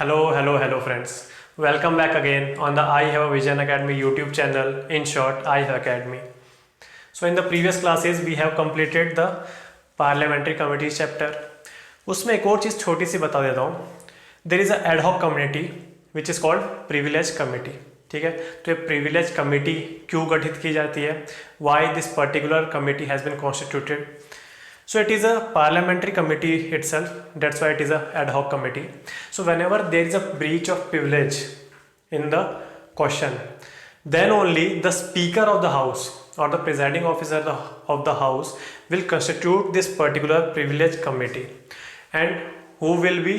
Hello friends. Welcome back again on the I Have a Vision Academy YouTube channel, in short, I Have Academy. So in the previous classes we have completed the parliamentary committees chapter. उसमें एक और चीज़ छोटी सी बता देता हूँ. There is a ad hoc committee which is called privilege committee. ठीक है, तो ये privilege committee क्यों गठित की जाती है? Why this particular committee has been constituted? So it is a parliamentary committee itself, that's why it is a ad hoc committee. So whenever there is a breach of privilege in the question, then only the speaker of the house or the presiding officer of the house will constitute this particular privilege committee. And who will be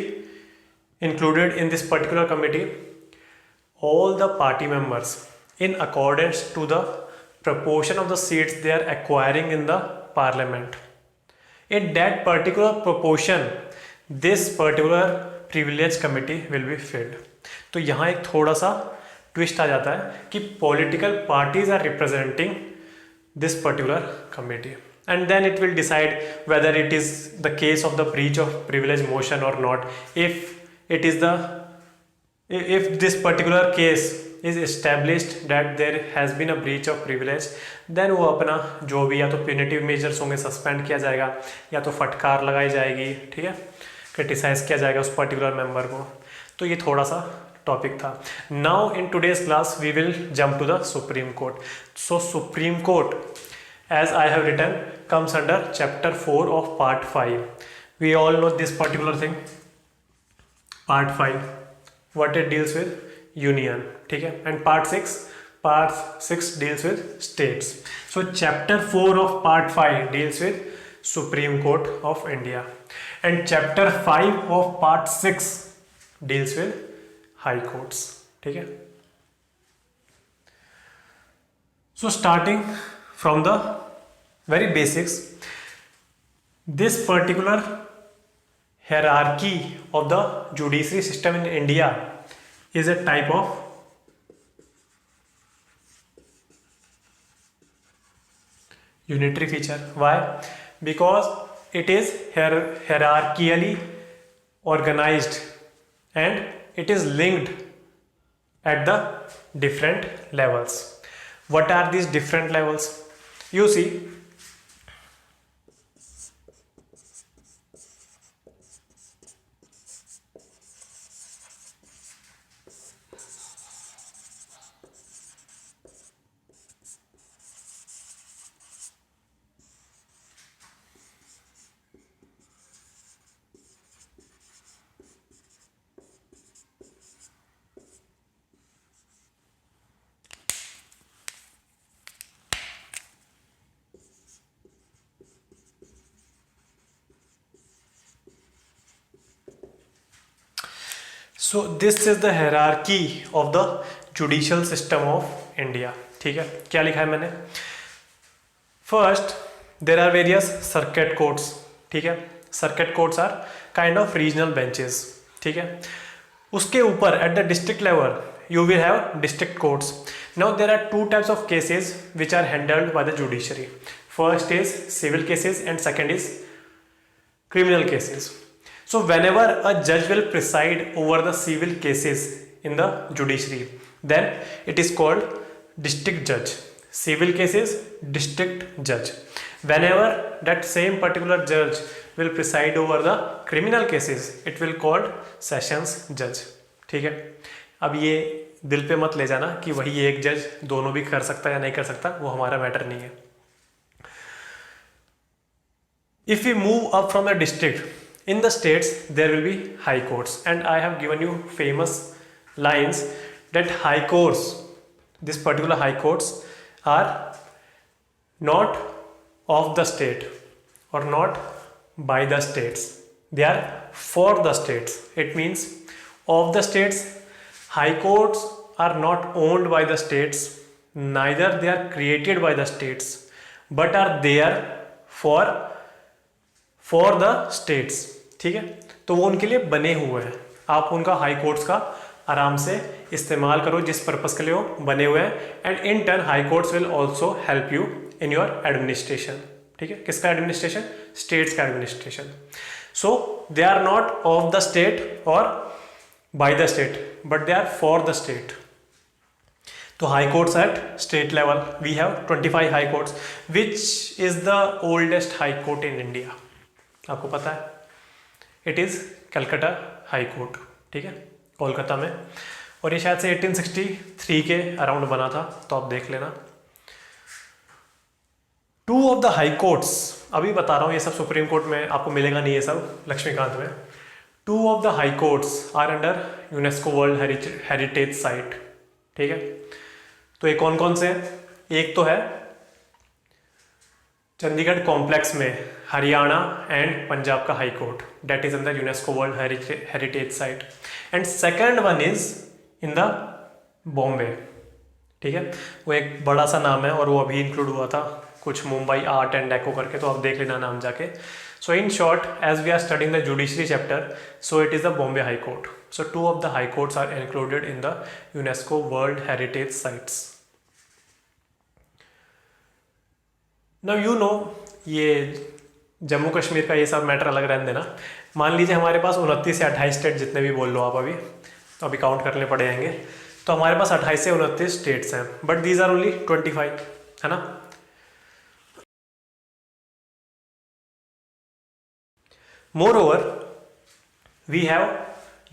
included in this particular committee? All the party members in accordance to the proportion of the seats they are acquiring in the parliament. In that particular proportion, this particular privilege committee will be filled. तो यहाँ एक थोड़ा सा twist आ जाता है कि political parties are representing this particular committee, and then it will decide whether it is the case of the breach of privilege motion or not. If this particular case is established that there has been a breach of privilege, then वो अपना जो भी या तो punitive measures होंगे suspend किया जाएगा या तो फटकार लगाई जाएगी, ठीक है, क्रिटिसाइज किया जाएगा उस पर्टिकुलर मेंबर को. तो ये थोड़ा सा टॉपिक था. Now in today's class we will jump to the supreme court. So supreme court, as I have written, comes under chapter 4 of part 5. We all know this particular thing, part 5, what it deals with, union, ठीक है, and part 6 deals with states. So chapter 4 of part 5 deals with Supreme Court of India, and chapter 5 of part 6 deals with high courts, ठीक है. So starting from the very basics, this particular hierarchy of the judiciary system in India is a type of unitary feature. Why? Because it is hierarchically organized and it is linked at the different levels. What are these different levels? You see, so this is the hierarchy of the judicial system of India. ठीक है, क्या लिखा है मैंने? First, there are various circuit courts. ठीक है, circuit courts are kind of regional benches. ठीक है, उसके ऊपर at the district level you will have district courts. Now there are two types of cases which are handled by the judiciary. First is civil cases and second is criminal cases. So whenever a judge will preside over the civil cases in the judiciary, then it is called district judge. Civil cases, district judge. Whenever that same particular judge will preside over the criminal cases, it will called sessions judge. ठीक है, अब ये दिल पे मत ले जाना कि वही एक जज दोनों भी कर सकता है या नहीं कर सकता, वो हमारा मैटर नहीं है. If we move up from the district, in the states there will be high courts, and I have given you famous lines that high courts, this particular high courts are not of the state or not by the states, they are for the states. It means of the states, high courts are not owned by the states, neither they are created by the states, but are there for the states. ठीक है, तो वो उनके लिए बने हुए हैं. आप उनका हाई कोर्ट्स का आराम से इस्तेमाल करो जिस पर्पस के लिए वो बने हुए हैं, and in turn high courts will also help you in your administration. ठीक है, किसका एडमिनिस्ट्रेशन? स्टेट्स का administration. So they are not of the state और by the state but they are for the state. तो high courts at state level we have 25 high courts. Which is the oldest high court in India? आपको पता है, it is Calcutta high court, ठीक है, कोलकाता में। और ये शायद से 1863 के अराउंड बना था, तो आप देख लेना। To of the high courts, अभी बता रहा हूँ, ये सब सुप्रीम कोर्ट में आपको मिलेगा नहीं, ये सब लक्ष्मीकांत में। Two of the high courts are under UNESCO world heritage site, ठीक है। तो ये कौन कौन से हैं? एक तो है चंडीगढ़ कॉम्प्लेक्स में हरियाणा एंड पंजाब का high court, that is in the UNESCO world heritage site. And second one is in the Bombay, ठीक है। वो एक बड़ा सा नाम है और वो अभी इंक्लूड हुआ था कुछ मुंबई आर्ट एंड डेको करके, तो आप देख लेना नाम जाके। So in short, as we are studying the judiciary chapter, so it is the Bombay high court. So two of the high courts are included in the UNESCO world heritage sites. Now you know, ये जम्मू कश्मीर का ये सब matter अलग रहने देना। मान लीजिए हमारे पास 29 या 28 स्टेट, जितने भी बोल लो आप, अभी काउंट करने पड़े जाएंगे। तो हमारे पास 28 से 29 स्टेट्स हैं, बट दीज आर ओनली 25, है ना। Moreover we have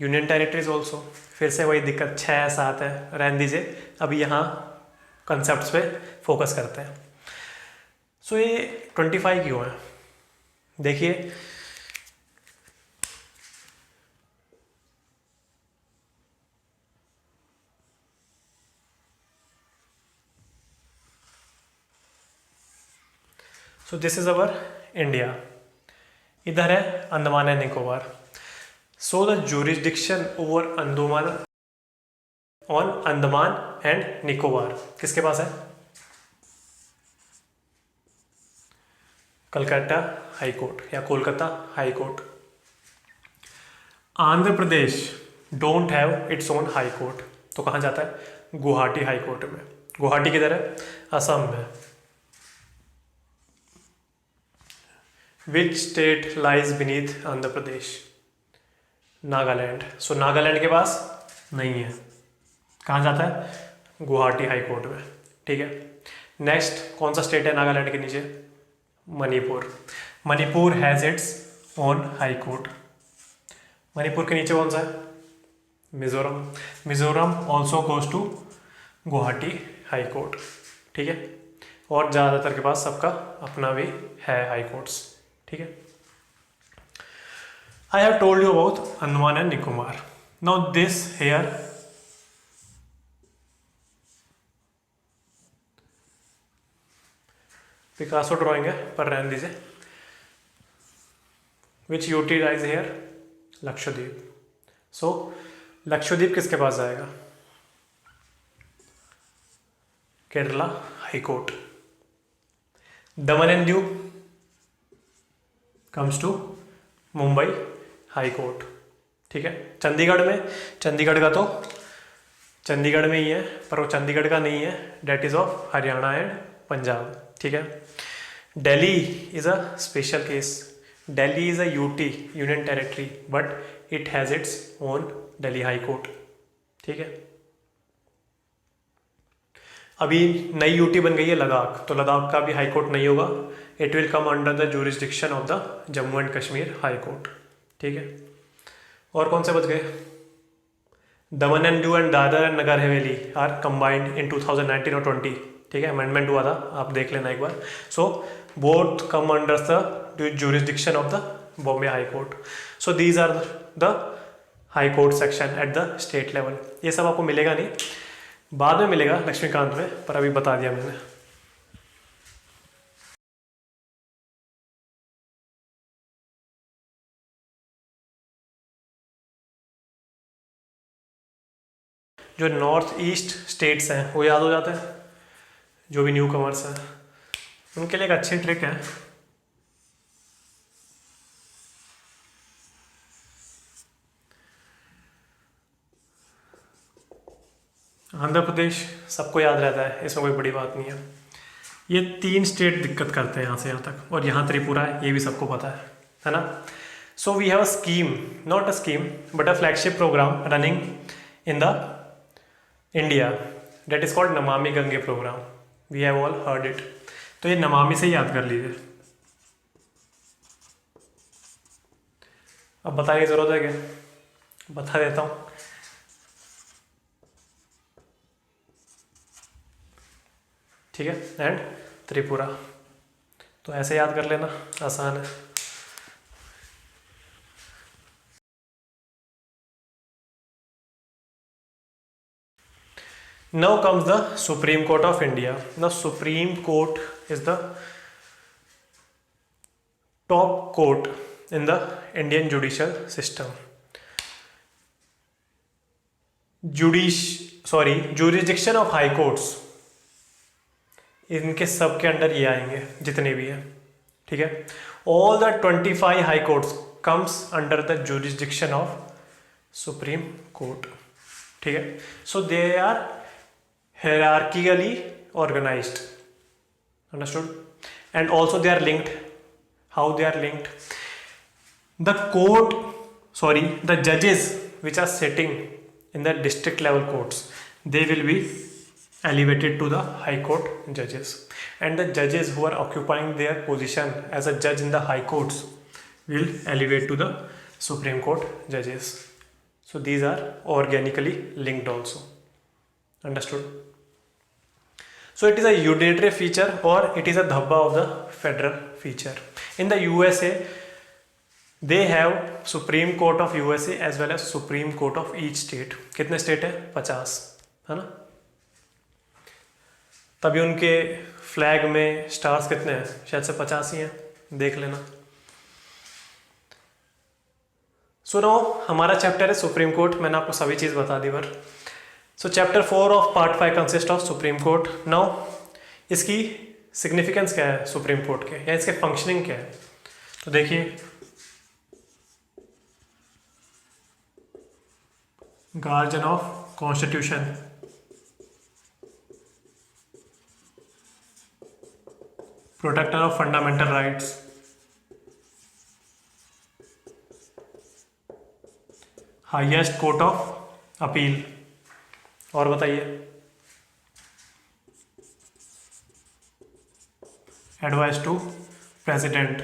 union territories also. फिर से वही दिक्कत, 6-7 है, रहने दीजिए, अभी यहाँ कंसेप्ट पे फोकस करते हैं। सो ये 25 क्यों है? देखिए, सो दिस इज अवर इंडिया, इधर है Andaman and Nicobar. So the jurisdiction over Andaman and Nicobar किसके पास है? कलकत्ता हाई कोर्ट या Kolkata high court. Andhra Pradesh don't have it's own high court, तो कहाँ जाता है? गुवाहाटी हाई कोर्ट में। गुवाहाटी किधर है? असम में। Which state lies beneath Andhra Pradesh? Nagaland. So Nagaland के पास नहीं है, कहाँ जाता है? गुवाहाटी हाई कोर्ट में, ठीक है। नेक्स्ट कौन सा स्टेट है नागालैंड के नीचे? Manipur. Manipur has its own high court. Manipur के नीचे कौन सा है? Mizoram. Mizoram also goes to Guwahati high court, ठीक है। और ज़्यादातर के पास सबका अपना भी है हाई कोर्ट्स, ठीक है। I have told you about Andaman and Nicobar. Now this here Picasso drawing है, पर रहने दीजिए। Which UT rise here? Lakshadweep. So Lakshadweep किसके पास जाएगा? Kerala high court. Daman and Diu comes to Mumbai high court, ठीक है। चंडीगढ़ में, चंडीगढ़ का तो चंडीगढ़ में ही है, पर वो चंडीगढ़ का नहीं है, that is of Haryana and Punjab, ठीक है। Delhi is a special case. Delhi is a UT, union territory, but it has its own Delhi high court, ठीक है। अभी नई यूटी बन गई है लद्दाख, तो लद्दाख का भी हाई कोर्ट नहीं होगा, it will come under the jurisdiction of the Jammu and Kashmir high court, ठीक है। और कौन से बच गए? Daman and Diu and Dadra and Nagar Haveli are combined इन 2019 और 20, ठीक है, अमेंडमेंट हुआ था, आप देख लेना एक बार। So both come under the jurisdiction of the Bombay high court. So these are the high court section at the state level. ये सब आपको मिलेगा नहीं, बाद में मिलेगा लक्ष्मीकांत में, पर अभी बता दिया मैंने। जो नॉर्थ ईस्ट स्टेट्स हैं वो याद हो जाते हैं, जो भी न्यू कमर्स हैं उनके लिए एक अच्छी ट्रिक है। आंध्र प्रदेश सबको याद रहता है, इसमें कोई बड़ी बात नहीं है। ये 3 स्टेट दिक्कत करते हैं यहाँ से यहाँ तक, और यहाँ त्रिपुरा है, ये भी सबको पता है ना। So we have a scheme, not a scheme, but a flagship program running in the India that is called Namami Gange program. We have all heard it. तो ये नमामि से ही याद कर लीजिए. अब बताने की जरूरत है क्या? बता देता हूँ. ठीक है. एंड त्रिपुरा, तो ऐसे याद कर लेना, आसान है. Now comes the Supreme Court of India. The Supreme Court is the top court in the Indian judicial system. Jurisdiction of high courts, इनके सब के अंडर ये आएंगे जितने भी हैं. ठीक है. All the 25 high courts comes under the jurisdiction of Supreme Court. ठीक है. So they are hierarchically organized. Understood? And also they are linked. How they are linked? The judges which are sitting in the district level courts, they will be elevated to the high court judges, and the judges who are occupying their position as a judge in the high courts will elevate to the Supreme Court judges. So these are organically linked also. Understood? So it is a unitary feature or it is a dhabba of the federal feature. In the USA, they have Supreme Court of USA as well as Supreme Court of each state. कितने state है? 50, है ना. तभी उनके flag में stars कितने हैं? शायद से 50 ही हैं, देख लेना. सो नाउ हमारा चैप्टर है सुप्रीम कोर्ट. मैंने आपको सभी चीज़ बता दी बार. So chapter 4 of part 5 consist of supreme court. Now इसकी सिग्निफिकेंस क्या है सुप्रीम कोर्ट के, या इसके फंक्शनिंग क्या है? तो देखिए, guardian of constitution, protector of fundamental rights, highest court of appeal. और बताइए, advice to president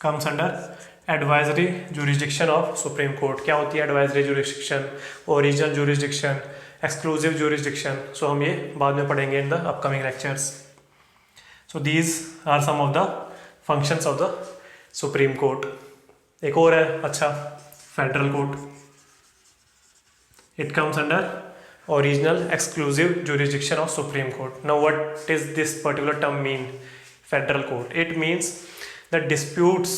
comes under advisory jurisdiction of supreme court. क्या होती है advisory jurisdiction, original jurisdiction, exclusive jurisdiction? So हम ये बाद में पढ़ेंगे in the upcoming lectures. So these are some of the functions of the supreme court. एक और है, अच्छा, federal court. It comes under original exclusive jurisdiction of Supreme Court. Now what is this particular term mean? Federal court. It means the disputes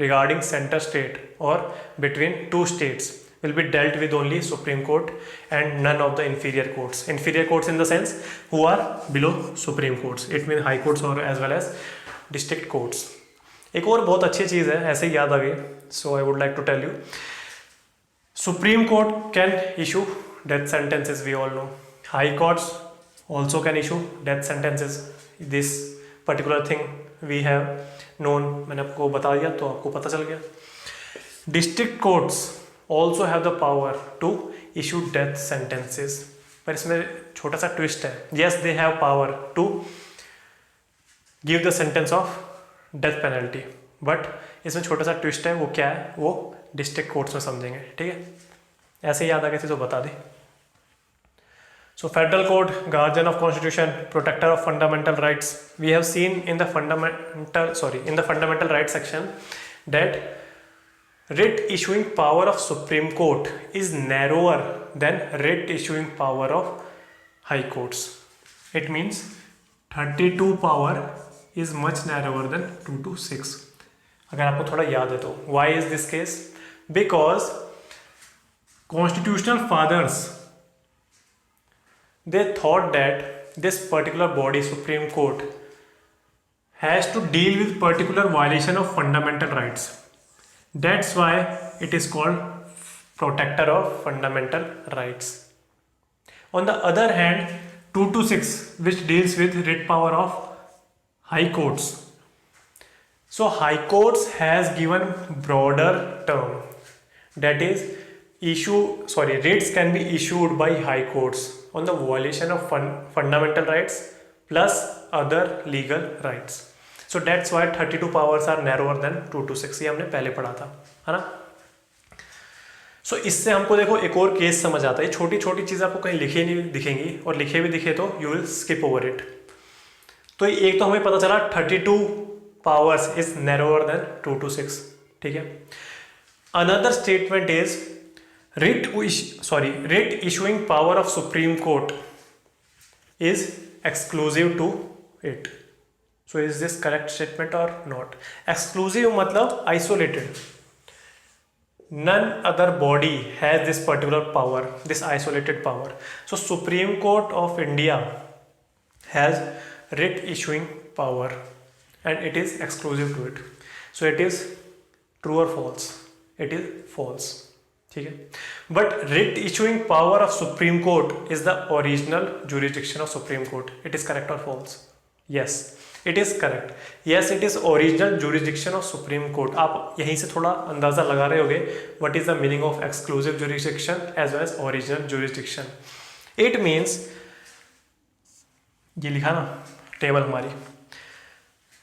regarding center state or between two states will be dealt with only Supreme Court and none of the inferior courts. Inferior courts in the sense who are below Supreme Courts. It means high courts or as well as district courts. एक और बहुत अच्छी चीज़ है, ऐसे ही याद आ गई. So I would like to tell you, Supreme Court can issue death sentences. We all know high courts also can issue death sentences. This particular thing we have known. मैंने आपको बता दिया तो आपको पता चल गया. District courts also have the power to issue death sentences. पर इसमें छोटा सा ट्विस्ट है. Yes, they have power to give the sentence of death penalty, but इसमें छोटा सा ट्विस्ट है. वो क्या है, वो डिस्ट्रिक्ट कोर्ट्स में समझेंगे. ठीक है, ऐसे ही याद आ गई थी तो बता दी. So federal court, guardian of constitution, protector of fundamental rights. We have seen in the fundamental rights section that writ issuing power of Supreme Court is narrower than writ issuing power of high courts. It means 32 power is much narrower than 2 to 6. अगर आपको थोड़ा याद है तो. Why is this case? Because constitutional fathers, they thought that this particular body, Supreme Court, has to deal with particular violation of fundamental rights. That's why it is called protector of fundamental rights. On the other hand, 2 to 6, which deals with writ power of high courts. So high courts has given broader term, that is writs can be issued by high courts on the violation of fundamental rights plus other legal rights. So that's why 32 powers are narrower than 2 to 6, ये हमने पहले पढ़ा था, है ना। सो इससे हमको देखो एक और केस समझ आता है। छोटी छोटी चीज़ आपको कहीं लिखे नहीं दिखेंगी, और लिखे भी दिखे तो you will skip over it. तो एक तो हमें पता चला 32 powers is narrower than 2 to 6, ठीक है। Another statement is writ issuing power of supreme court is exclusive to it. So is this correct statement और नॉट? एक्सक्लूसिव मतलब isolated, none other body has this particular power, this isolated power. So Supreme Court of India has writ issuing power and it is exclusive to it. So it is true or false? It is false, ठीक है। But writ issuing power of Supreme Court is the original jurisdiction of Supreme Court. It is correct or false? Yes, it is correct. Yes, it is original jurisdiction of Supreme Court. आप यहीं से थोड़ा अंदाजा लगा रहे होगे what is the meaning of exclusive jurisdiction as well as original jurisdiction. It means, ये लिखा ना टेबल हमारी,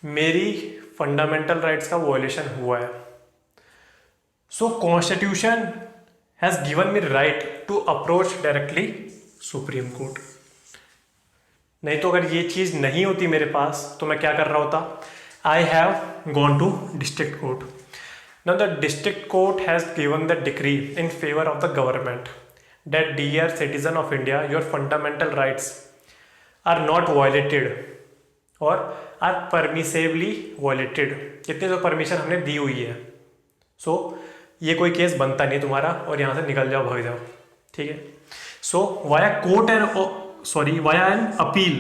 मेरी फंडामेंटल राइट्स का वॉयलेशन हुआ है, so constitution has given me right to approach directly supreme court. नहीं तो अगर ये चीज़ नहीं होती मेरे पास तो मैं क्या कर रहा होता? I have gone to district court. Now the district court has given the decree in favour of the government that dear citizen of India your fundamental rights are not violated और आर परमिसिवली वायलेटेड। इतनी जो permission हमने दी हुई है, सो ये कोई case बनता नहीं तुम्हारा और यहाँ से निकल जाओ, भाग जाओ, ठीक है। So via court and via an appeal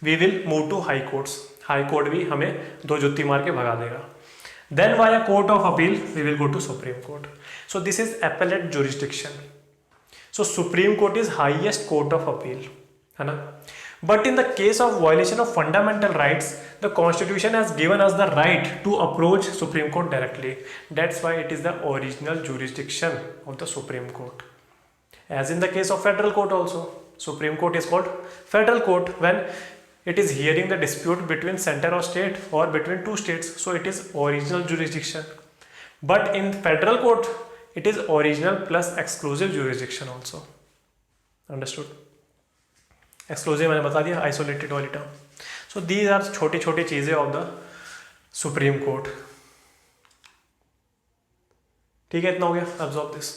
we will move to high courts. High court भी हमें दो जुत्ती मार के भगा देगा। Then via court of appeal we will go to supreme court. So this is appellate jurisdiction. So supreme court is highest court of appeal, है ना। But in the case of violation of fundamental rights the constitution has given us the right to approach supreme court directly. That's why it is the original jurisdiction of the supreme court. As in the case of federal court also, Supreme Court is called federal court when it is hearing the dispute between center or state or between two states, so it is original jurisdiction. But in federal court it is original plus exclusive jurisdiction also. Understood? Exclusive मैंने बता दिया, isolated वाली term. So these are छोटी छोटी चीज़ें of the Supreme Court. ठीक है, इतना हो गया, absorb this.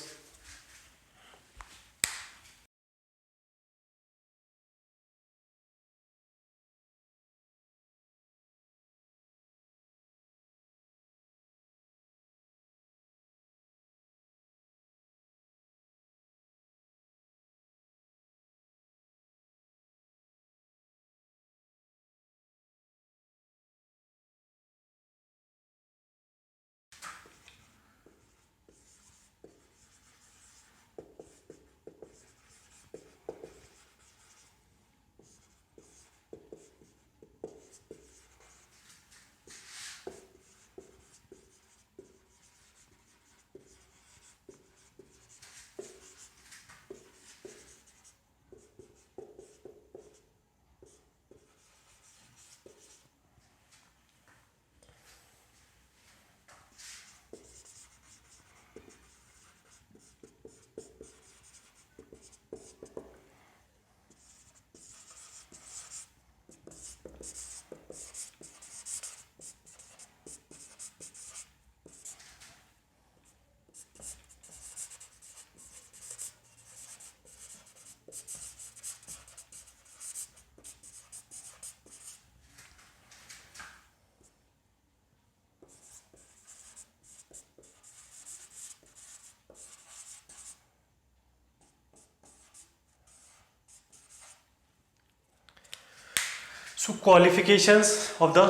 So qualifications of the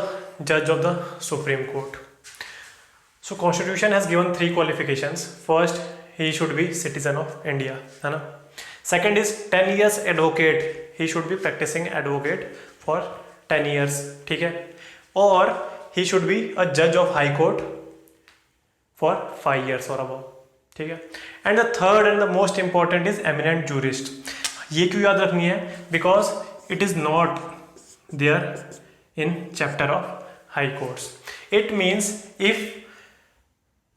judge of the Supreme Court. So Constitution has given 3 qualifications. First, he should be citizen of India, है ना. Second is 10 years advocate. He should be practicing advocate for 10 years, ठीक है. और he should be a जज of high court for 5 years और अबव, ठीक है। And the third and the most important is eminent jurist. ये क्यों याद रखनी है? Because it is not there in chapter of high courts. It means if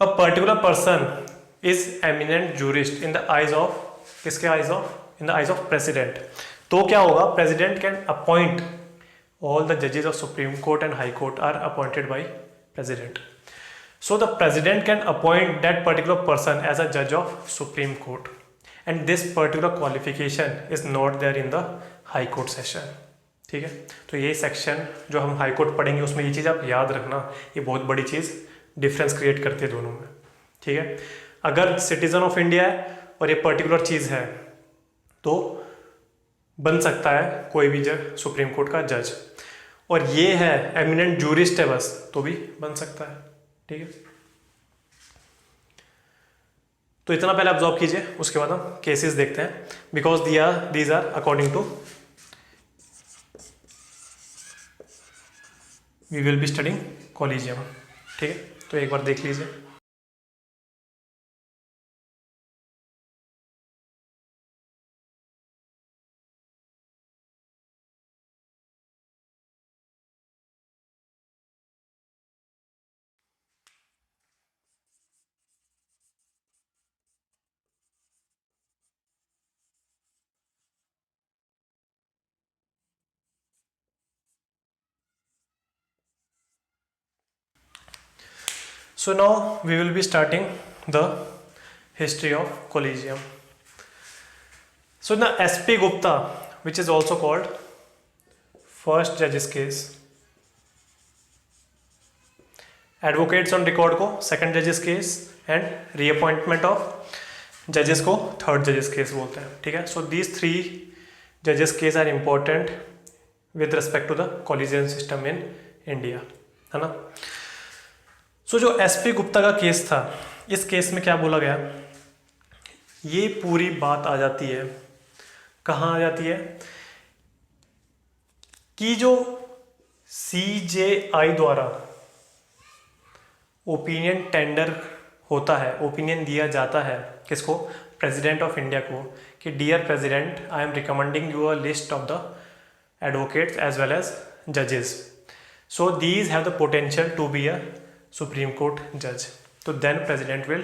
a particular person is eminent jurist in the eyes of, किसके eyes of? In the eyes of president, तो क्या होगा? President can appoint all the judges of Supreme Court and High Court are appointed by President. So the President can appoint that particular person as a judge of Supreme Court, and this particular qualification is not there in the High Court session. ठीक है, तो ये section जो हम high court पढ़ेंगे उसमें ये चीज़ आप याद रखना, ये बहुत बड़ी चीज़ डिफरेंस क्रिएट करती है दोनों में, ठीक है। अगर सिटीजन ऑफ इंडिया है और ये पर्टिकुलर चीज़ है तो बन सकता है कोई भी जज सुप्रीम कोर्ट का जज, और ये है एमिनेंट जूरिस्ट है बस, तो भी बन सकता है, ठीक है। तो इतना पहले ऑब्जर्व कीजिए, उसके बाद हम केसेस देखते हैं, because these are according to we will be studying collegium, ठीक है। तो एक बार देख लीजिए। So now we will be starting the history of collegium. So in the SP Gupta, which is also called first judge's case, advocates on record को second judge's case and reappointment of judges को third judge's case बोलते हैं, ठीक है। So these three judges case are important with respect to the collegium system in India, है ना। सो जो SP Gupta का केस था, इस केस में क्या बोला गया, ये पूरी बात आ जाती है, कहाँ आ जाती है कि जो CJI द्वारा ओपिनियन टेंडर होता है, ओपिनियन दिया जाता है किसको? प्रेसिडेंट ऑफ इंडिया को, कि dear president, I am recommending you a list of the advocates as well as जजेस, so these have the potential to be a supreme court जज। तो then president will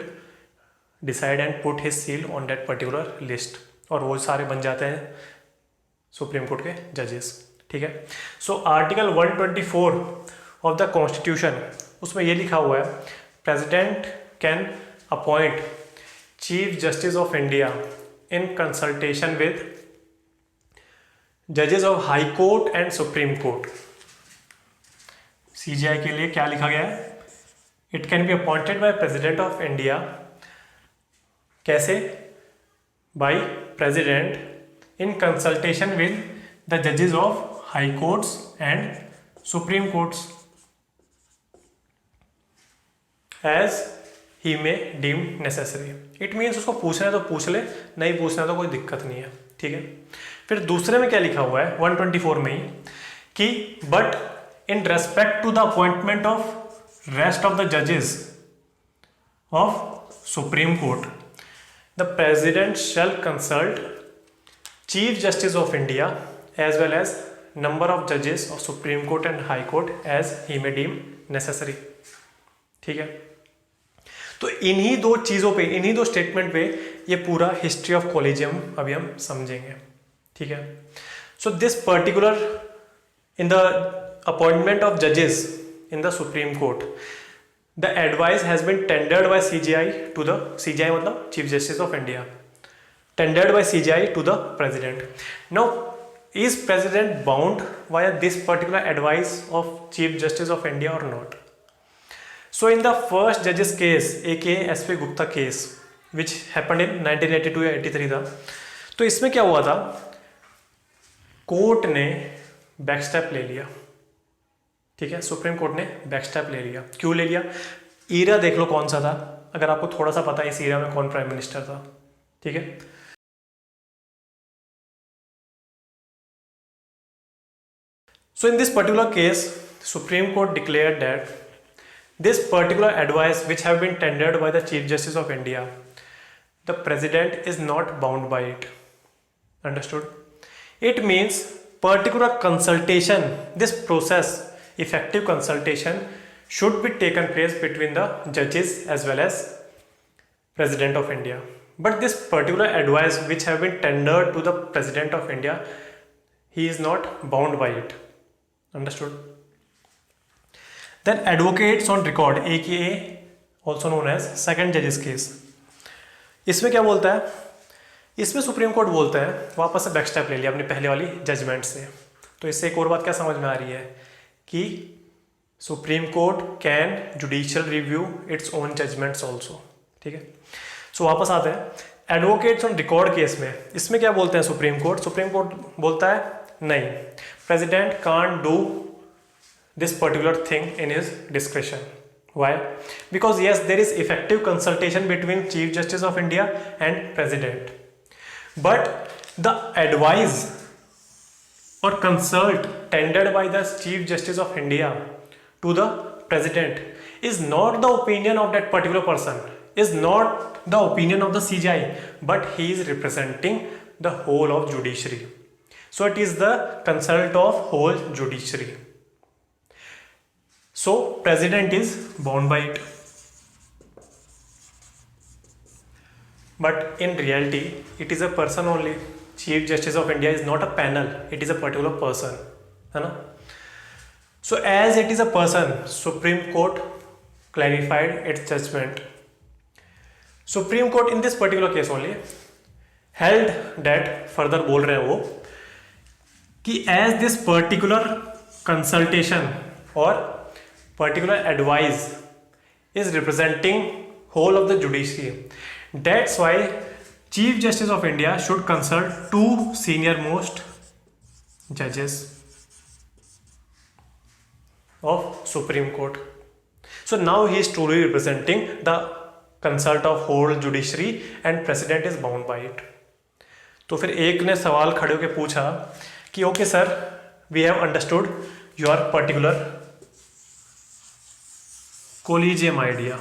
decide and put his seal on that particular list, और वो सारे बन जाते हैं supreme court के जजेस, ठीक है। So article 124 of the constitution, उसमें ये लिखा हुआ है, president can appoint chief justice of India in consultation with जजेस of high court and supreme court. CJI के लिए क्या लिखा गया है? It can be appointed by president of India, कैसे? By president in consultation with the जजेस of high courts and supreme courts as he may deem necessary. It means उसको पूछना है तो पूछ ले, नहीं पूछना तो कोई दिक्कत नहीं है, ठीक है। फिर दूसरे में क्या लिखा हुआ है 124 में ही, कि but in respect to the appointment of rest of the judges of Supreme Court, the President shall consult Chief Justice of India as well as number of judges of Supreme Court and High Court as he may deem necessary, ठीक है। तो इन्हीं दो चीज़ों पे, इन्हीं दो statement पे ये पूरा हिस्ट्री ऑफ कॉलेजियम अभी हम समझेंगे, ठीक है। So this particular in the appointment of judges in the Supreme Court, the advice has been tendered by CJI to the, CJI मतलब Chief Justice of India, tendered by CJI to the President. Now, is President bound via this particular advice of Chief Justice of India or not? So, in the first judge's case, aka SP Gupta case, which happened in 1982 या 83 था, तो इसमें क्या हुआ था, court ने back step ले लिया, ठीक है। सुप्रीम कोर्ट ने बैक स्टेप ले लिया। क्यों ले लिया? ईरा देख लो कौन सा था, अगर आपको थोड़ा सा पता है इस ईरा में कौन प्राइम मिनिस्टर था, ठीक है। So in this particular case Supreme Court declared that this particular advice which have been tendered by the Chief Justice of India, the President is not bound by it. Understood? It means particular consultation, this process, effective consultation should be taken place between the judges as well as President of India. But this particular advice which have been tendered to the President of India, he is not bound by it. Understood? Then advocates on record, aka also known as second judges case. इसमें क्या बोलता है? इसमें supreme court बोलता है, वापस से back step ले लिया अपनी पहले वाली जजमेंट से। तो इससे एक और बात क्या समझ में आ रही है कि supreme court can judicial review its own judgments also. ठीक है, सो वापस आते हैं एडवोकेट्स ऑन रिकॉर्ड केस में। इसमें क्या बोलते हैं सुप्रीम कोर्ट बोलता है नहीं, president can't do this particular thing in his discretion. Why? Because yes, there is effective consultation between Chief Justice of India and President, but the advice or consult tendered by the Chief Justice of India to the President is not the opinion of that particular person, is not the opinion of the CJI, but he is representing the whole of judiciary. So it is the consult of whole judiciary. So president is bound by it, but in reality it is a person only. Chief Justice of India is not a panel, it is a particular person, है ना? So as it is a person, Supreme Court clarified its judgment. Supreme Court in this particular case only held that, further बोल रहे हैं वो कि as this particular consultation or particular advice is representing whole of the judiciary, that's why Chief Justice of India should consult two senior most judges of Supreme Court. So now he is truly representing the consult of whole judiciary and president is bound by it. तो फिर एक ने सवाल खड़े होकर पूछा कि okay sir, we have understood your particular collegium idea,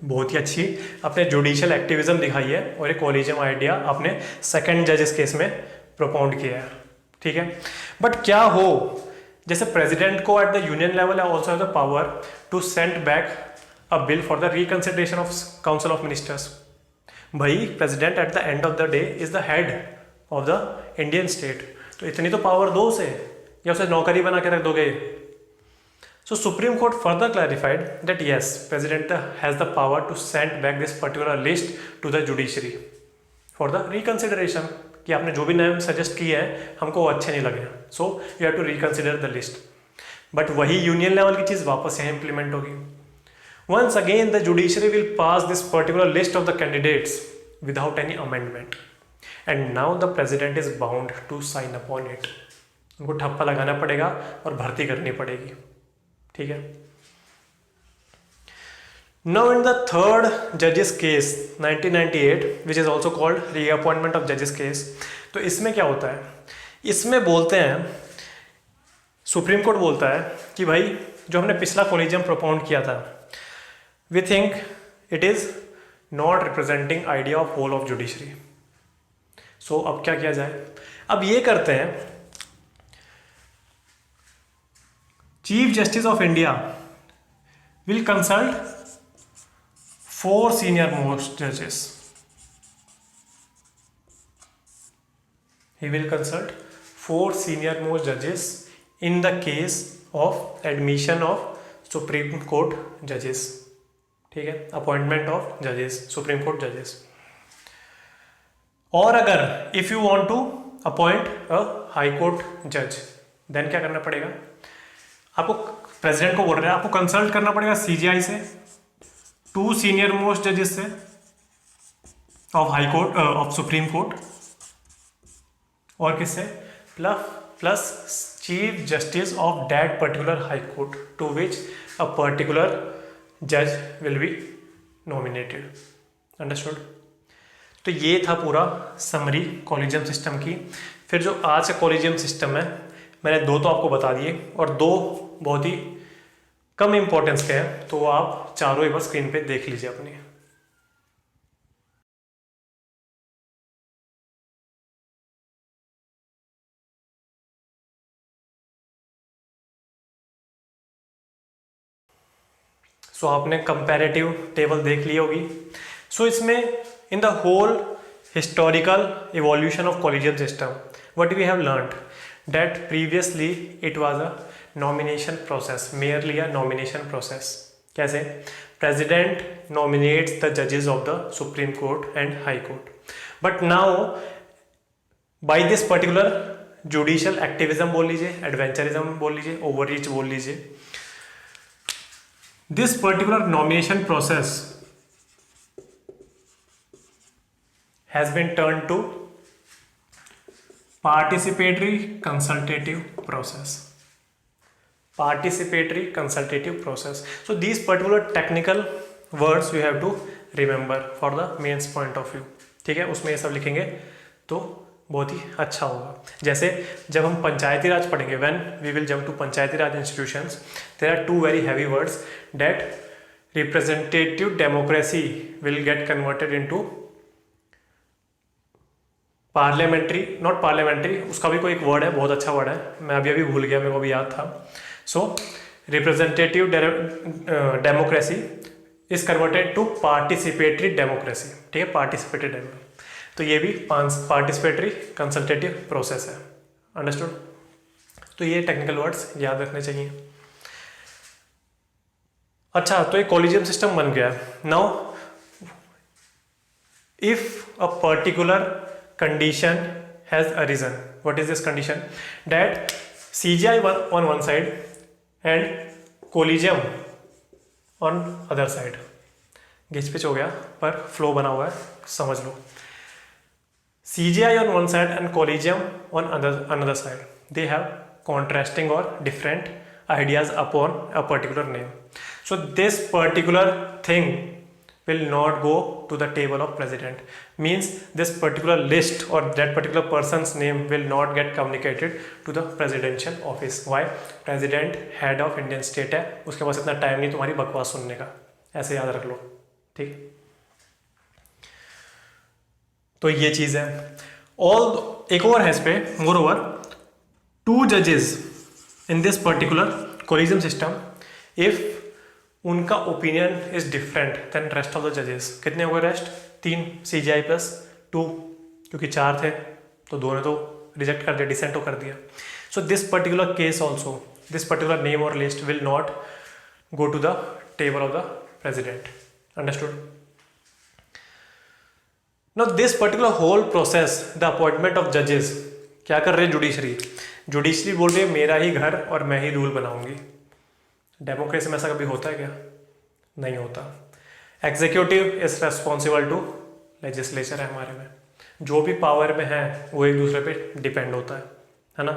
बहुत ही अच्छी अपने जुडिशियल एक्टिविज्म दिखाई है और एक कोलिजियम आइडिया अपने सेकंड जजेस केस में प्रोपाउंड किया है। ठीक है, बट क्या हो, जैसे प्रेसिडेंट को at the union level also have the power to send back a bill for the reconsideration of council of ministers. भाई president at the end of the day is the head of the Indian state, तो इतनी तो power दो उसे, या उसे नौकरी बना के रख दोगे? So Supreme Court further clarified that yes, President has the power to send back this particular list to the judiciary for the reconsideration, कि आपने जो भी नाम सजेस्ट किए हैं हमको वो अच्छे नहीं लगे, so you have to reconsider the list. But वही यूनियन लेवल की चीज़ वापस यहाँ इम्प्लीमेंट होगी. Once again the judiciary will pass this particular list of the candidates without any amendment, and now the president is bound to sign upon it. उनको ठप्पा लगाना पड़ेगा और भर्ती करनी पड़ेगी. ठीक है. Now in the third judges case 1998, which is also called reappointment of judges case, तो इसमें क्या होता है? इसमें बोलते हैं, सुप्रीम कोर्ट बोलता है कि भाई जो हमने पिछला कोलिजियम प्रोपाउंड किया था, we think it is not representing idea of whole of judiciary. So अब क्या किया जाए? अब ये करते हैं, chief justice of India will consult 4 senior most judges. He will consult 4 senior most judges in the case of admission of Supreme Court judges. ठीक है, अपॉइंटमेंट ऑफ जजेस, सुप्रीम कोर्ट जजेस. और अगर if you want to appoint a high court जज, then क्या करना पड़ेगा? आपको प्रेसिडेंट को बोल रहे हैं, आपको कंसल्ट करना पड़ेगा सीजीआई से, 2 सीनियर मोस्ट जजेस से of high court of supreme court, और किससे? Plus chief justice of that particular high court to which a particular जज विल बी नॉमिनेटेड. अंडरस्टूड? तो ये था पूरा समरी कॉलेजियम सिस्टम की. फिर जो आज का कॉलेजियम सिस्टम है मैंने दो तो आपको बता दिए और दो बहुत ही कम इम्पोर्टेंस के हैं, तो आप चारों एक बार स्क्रीन पे देख लीजिए अपनी। सो आपने कंपैरेटिव टेबल देख ली होगी। सो इसमें in the whole historical evolution of collegium system what we have learned that previously it was a nomination process, merely a nomination process. कैसे? प्रेसिडेंट नॉमिनेट्स द जजेस of the supreme court and high court, but now by this particular judicial activism बोल लीजिए, adventurism बोल लीजिए, overreach बोल लीजिए, this particular nomination process has been turned to participatory consultative process. Participatory consultative process. So these particular technical words you have to remember for the mains point of view. ठीक है, उसमें ये सब लिखेंगे तो बहुत ही अच्छा होगा। जैसे जब हम पंचायती राज पढ़ेंगे, when we will jump to Panchayati Raj institutions, there are two very heavy words that representative democracy will get converted into parliamentary, not parliamentary, उसका भी कोई एक वर्ड है, बहुत अच्छा वर्ड है, मैं अभी अभी भूल गया, मेरे को भी याद था। So representative democracy is converted to participatory democracy. ठीक है, पार्टिसिपेटरी डेमोक्रेसी, तो ये भी पार्टिसिपेटरी कंसल्टेटिव प्रोसेस है। अंडरस्टूड? तो ये टेक्निकल वर्ड्स याद रखने चाहिए। अच्छा, तो एक कॉलेजियम सिस्टम बन गया है। Now if a particular condition has arisen, what is this condition? That CGI on one side and collegium on other side, घिच पिच हो गया पर फ्लो बना हुआ है, समझ लो। CGI on one side and collegium on another side, they have contrasting or different ideas upon a particular name. So this particular thing will not go to the table of president, means this particular list or that particular person's name will not get communicated to the presidential office. Why? President head of Indian state है, उसके पास इतना time नहीं तुम्हारी बकवास सुनने का, ऐसे याद रख लो। ठीक, तो ये चीज है। ऑल एक और है इस पे, मोर ओवर 2 जजेस in this particular collegium system, if उनका opinion is different than rest of the जजेस। कितने हो गए रेस्ट? 3 CGI प्लस 2, क्योंकि 4 थे तो 2 ने तो रिजेक्ट कर दिया, डिसेंटो कर दिया। So this particular case also, this particular name और list will not go to the table of the president. Understood? Now this particular whole process, the appointment of judges, क्या कर रहे हैं जुडिशरी? जुडिशरी बोल रही है मेरा ही घर और मैं ही रूल बनाऊंगी। डेमोक्रेसी में ऐसा कभी होता है क्या? नहीं होता। Executive is responsible to legislature है हमारे में, जो भी पावर में है वो एक दूसरे पे डिपेंड होता है ना?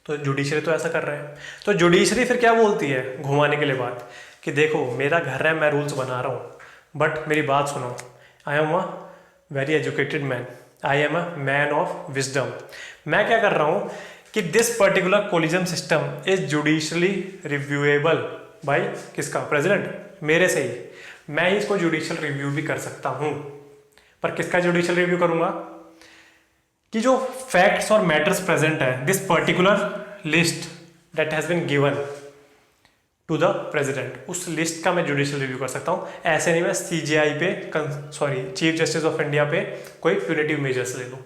तो जुडिशरी तो ऐसा कर रहे हैं। तो जुडिशरी फिर क्या बोलती है घुमाने के लिए बात, कि देखो मेरा घर है, मैं रूल्स बना रहा हूँ, बट मेरी बात सुनो, I am a very educated man, I am a man of wisdom. मैं क्या कर रहा हूँ कि this particular collegium system is judicially reviewable by किसका? प्रेसिडेंट, मेरे से ही। मैं ही इसको जुडिशियल रिव्यू भी कर सकता हूँ, पर किसका जुडिशियल रिव्यू करूँगा? कि जो फैक्ट्स और मैटर्स प्रेजेंट है, this particular list that has been given to the president, उस लिस्ट का मैं जुडिशियल रिव्यू कर सकता हूँ। ऐसे नहीं मैं CGI पे, sorry chief justice of India पे कोई प्यूनिटिव मेजर्स ले लूँ।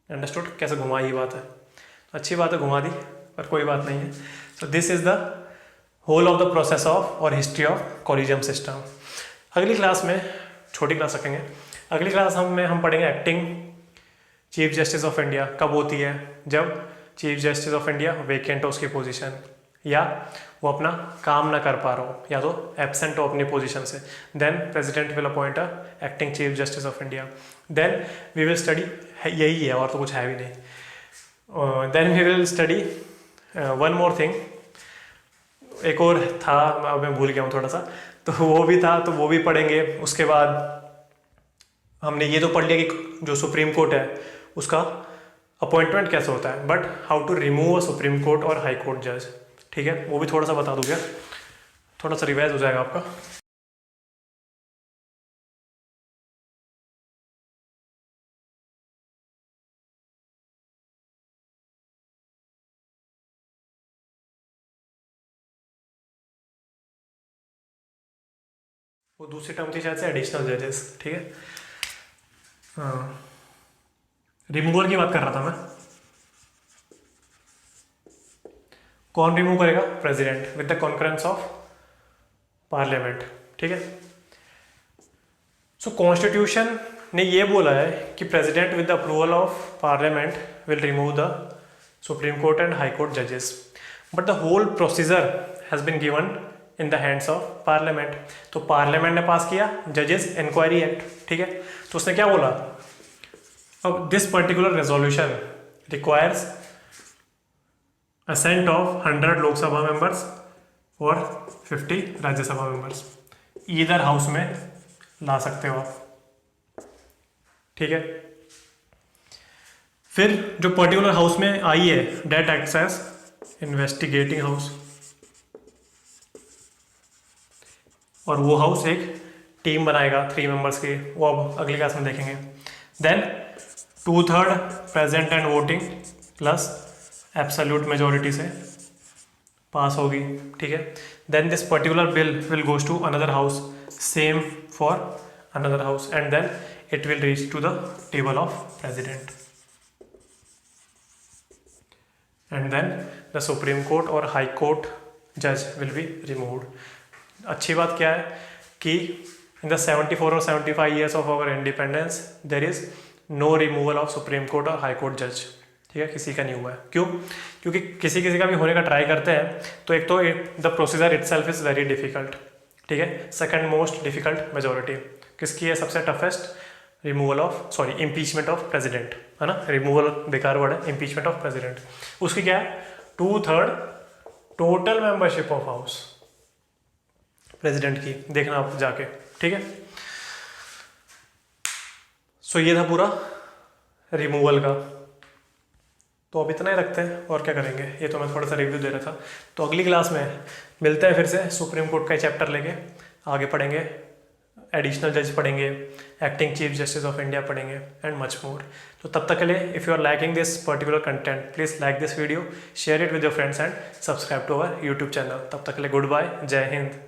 अंडरस्टूड? कैसे घुमा ही बात है, तो अच्छी बात है घुमा दी, पर कोई बात नहीं है। So this is the whole of the process of और हिस्ट्री ऑफ कोलिजियम सिस्टम। अगली क्लास में, छोटी क्लास रखेंगे, अगली क्लास हम पढ़ेंगे acting chief justice of India कब होती है? जब chief justice of India vacant हो उसकी पोजीशन, या वो अपना काम ना कर पा रहा हो, या तो एब्सेंट हो अपनी पोजीशन से, then president will appoint a acting chief justice of India. Then we will study, यही है और तो कुछ है भी नहीं। Then we will study one more thing, एक और था, अब मैं भूल गया हूँ थोड़ा सा, तो वो भी था, तो वो भी पढ़ेंगे। उसके बाद हमने ये तो पढ़ लिया कि जो सुप्रीम कोर्ट है उसका अपॉइंटमेंट कैसे होता है, but how to remove a supreme court और हाई कोर्ट जज, ठीक है, वो भी थोड़ा सा बता दूंगा, थोड़ा सा रिवाइज हो जाएगा आपका। वो दूसरी टर्म थी शायद से एडिशनल जजेस, ठीक है। हाँ, रिमूवल की बात कर रहा था मैं। कौन रिमूव करेगा? President with the concurrence of parliament, ठीक है। सो कॉन्स्टिट्यूशन ने ये बोला है कि president with the approval of parliament will remove the supreme court and high court जजेस, but the whole procedure has been given in the hands of parliament. तो parliament ने पास किया जजेस इंक्वायरी एक्ट, ठीक है। तो उसने क्या बोला, अब this particular resolution requires assent of 100 Lok Sabha members और 50 राज्यसभा मेंबर्स, ईदर हाउस में ला सकते हो आप, ठीक है। फिर जो पर्टिकुलर हाउस में आई है, that acts as investigating house, और वो हाउस एक टीम बनाएगा 3 मेंबर्स की, वो अब अगली क्लास में देखेंगे। Then 2/3 present and voting plus absolute majority से पास होगी, ठीक है। Then this particular bill will goes to another house, same for another house, and then it will reach to the table of president, and then the Supreme Court or High Court judge will be removed. अच्छी बात क्या है कि in the 74 or 75 years of our independence there is no removal of Supreme Court or High Court judge, ठीक है, किसी का नहीं हुआ है। क्यों? क्योंकि किसी किसी का भी होने का ट्राई करते हैं, तो एक तो the procedure itself is very difficult, ठीक है। सेकंड मोस्ट डिफिकल्ट मेजोरिटी किसकी है? सबसे toughest removal of, sorry, impeachment of president, है ना। रिमूवल बेकार वर्ड है, इम्पीचमेंट ऑफ प्रेसिडेंट। उसकी क्या है? 2/3 total membership of house president की, देखना आप जाके, ठीक है। सो ये था पूरा रिमूवल का। तो अब इतना ही रखते हैं, और क्या करेंगे, ये तो मैं थोड़ा सा रिव्यू दे रहा था। तो अगली क्लास में मिलते हैं फिर से, सुप्रीम कोर्ट का चैप्टर लेके आगे पढ़ेंगे, एडिशनल जज पढ़ेंगे, acting chief justice of India पढ़ेंगे, एंड मच मोर। तो तब तक के लिए, if you are liking this particular content, please like this video, share it with your friends and subscribe to our YouTube channel. तब तक के लिए गुड बाय, जय हिंद।